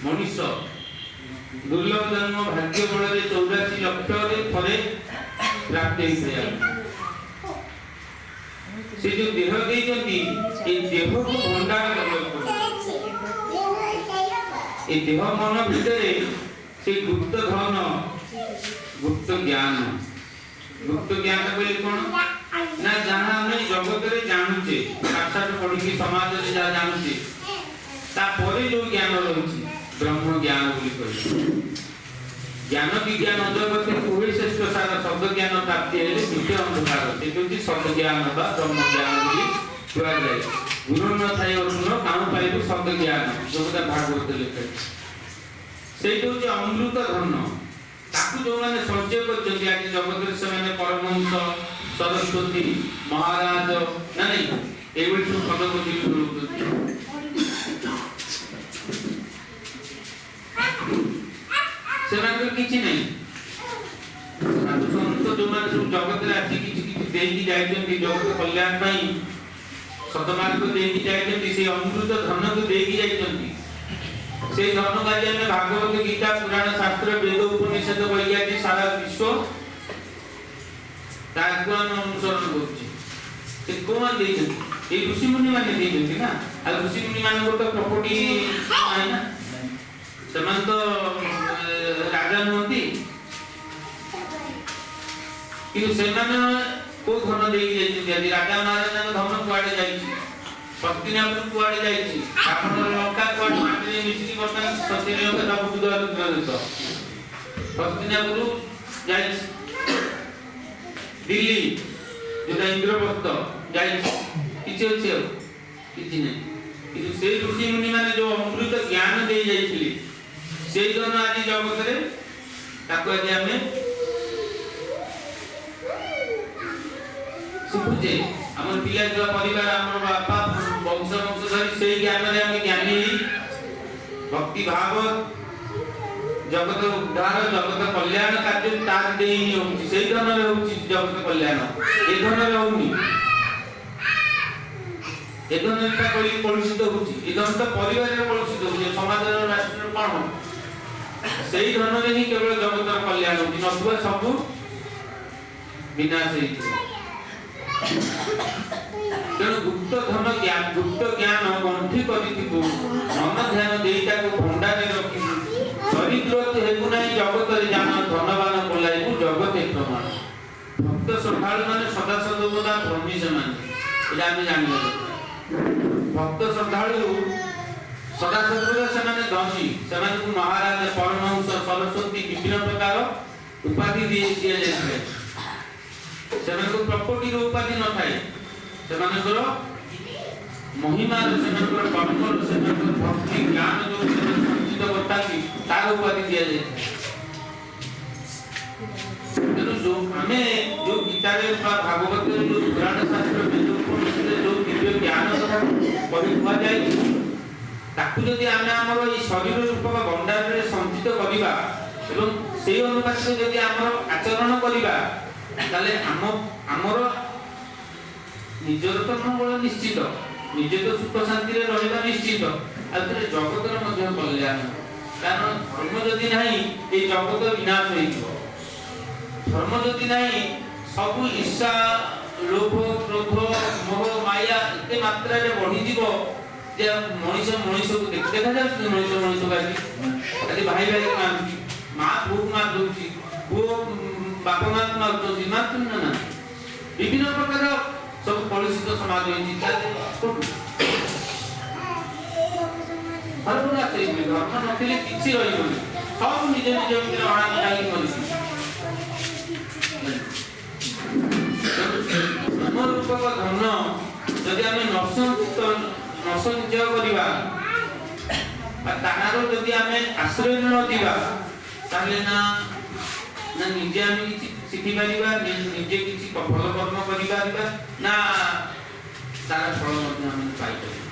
मनुष्य दुर्लभ जन्म भाग्य बल 84 लक्ष थे प्राप्त से जो देह देह को भंडार देह मन भितर से गुप्त धन गुप्त ज्ञान बोले कौन ना जहाँ आम जगत में जानूचे पाठशाठ पढ़ी समाज में जहाँ जानूचे तापर जो ज्ञान रही ब्रह्म ज्ञान ज्ञान विज्ञान जगत कोई श्रेष्ठ सार शब्द ज्ञान प्राप्ति है नित्य अंधकार से शब्द ज्ञान ब्रह्म ज्ञान कहुए गुरु न थाई अरुण काणु पाइबु शब्द ज्ञान जो भागवत लिखे से अमृत धन ताकू जो मैंने संचय कर जगत से परमहंस सरस्वती महाराज ना नहीं ये सब पद किसी नहीं संत जो मैंने सब जगत में आसी जगत कल्याण शतमार्ग से अमृत धन को से धन का भागवत गीता पुराण शास्त्र वेद उपनिषद वैज्ञानिक सारा विश्व अनुसरण कर ऋषि मुनि मैंने ना ऋषि मुनि मान तो प्रॉपर्टी ना से तो राजा नुहति कि को धन दे राजा महाराजा धन कुआड़े जाए हस्तिनापुर कुआड़े जाए लंका कुआड़े माटी मिसिकी बर्तमान हस्तिनापुर हस्तिनापुर जाए दिल्ली जो इंद्रप्रस्थ जाए किसी अच्छे किसी नहीं से ऋषि मुनि मैंने जो अमृत ज्ञान दे जाइए से धन आज जगत आज आम शिखुचे आम पिला छुआ परिवार आम बापा वंश वंशधरी से ज्ञान आम ज्ञानी भक्ति भाव जगत उद्धार जगत कल्याण कार्य तार दे से धन जगत कल्याण ए धन होनी ए धन कलुषित होधन तो परिवार कलुषित हो समाज राष्ट्र कौन से धन ही केवल जगत कल्याण हो सब विनाश तेणु गुप्त धन ज्ञान गुप्त ज्ञान गंठी कर मन ध्यान देटा को भंडारे रखी दरिद्र हेतु नहीं जगत जान धनवान बोलाइबू जगत प्रमाण भक्त श्रद्धालु मान सदा सदा धर्मी से जान भक्त श्रद्धालु सदा सदा से धनी से महाराज परमहंस सरस्वती विभिन्न प्रकार उपाधि दिए प्रॉपर्टी उपाधि न थाए महिमा कर्म भक्ति ज्ञान जो संचित करता तार उपाधि दि जाए तेणु जो आम जो गीता भागवत जो पुराण शास्त्र जो दिव्य ज्ञान कह जाए ताकू जदि आम आमर शरीर रूपक भंडार में संचित करवा ଏବଂ ସେଇ ଅନୁପାତରେ ଯଦି ଆମର ଆଚରଣ କରିବା ତାହେଲେ ଆମର ନିଜର ତ ମଙ୍ଗଳ ନିଶ୍ଚିତ, ନିଜେ ତ ସୁଖ ଶାନ୍ତିରେ ରହିବା ନିଶ୍ଚିତ, ଆଉ ଥରେ ଜଗତର ମଧ୍ୟ କଲ୍ୟାଣ। କାରଣ ଧର୍ମ ଯଦି ନାହିଁ এই ଜଗତ ବିନାଶ ହୋଇଯିବ। ଧର୍ମ ଯଦି ନାହିଁ ସବୁ ଈର୍ଷା, ଲୋଭ, କ୍ରୋଧ, ମୋହ, ମାୟା ଏତେ ମାତ୍ରାରେ ବଢିଯିବ ଯେ ମଣିଷକୁ ଦେଖାଯାଉଛି ମଣିଷକୁ ଆଜି ଭାଇ ଭାଇକୁ ମାରୁଛି, ମା ପୁଅକୁ ମାରି ଦଉଛି, ପୁଅ ବାପା ମାଆକୁ ମାରୁଛନ୍ତି, ମାରୁଛନ୍ତି ନା ବିଭିନ୍ନ ପ୍ରକାର ସବୁ କଳୁଷିତ ସମାଜ ହେଇଛି। ଧର୍ମ ନଥିଲେ କିଛି ରହିବନି, ସବୁ ନିଜ ନିଜ ଭିତରେ ଅଣାମଣା ହେଇକି ମରିଛି। ଧର୍ମରୂପକ ଧନ ଯଦି ଆମେ ନସଞ୍ଚୟ କରିବା ବା ତାହାର ଯଦି ଆମେ ଆଶ୍ରୟ ନ ଯିବା ତାହେଲେ ନା ନିଜେ ଆମେ କିଛି ଶିଖିପାରିବା, ନିଜେ କିଛି ଭଲ କର୍ମ କରିପାରିବା, ନା ତାର ଫଳ ମଧ୍ୟ ଆମେ ପାଇପାରିବା।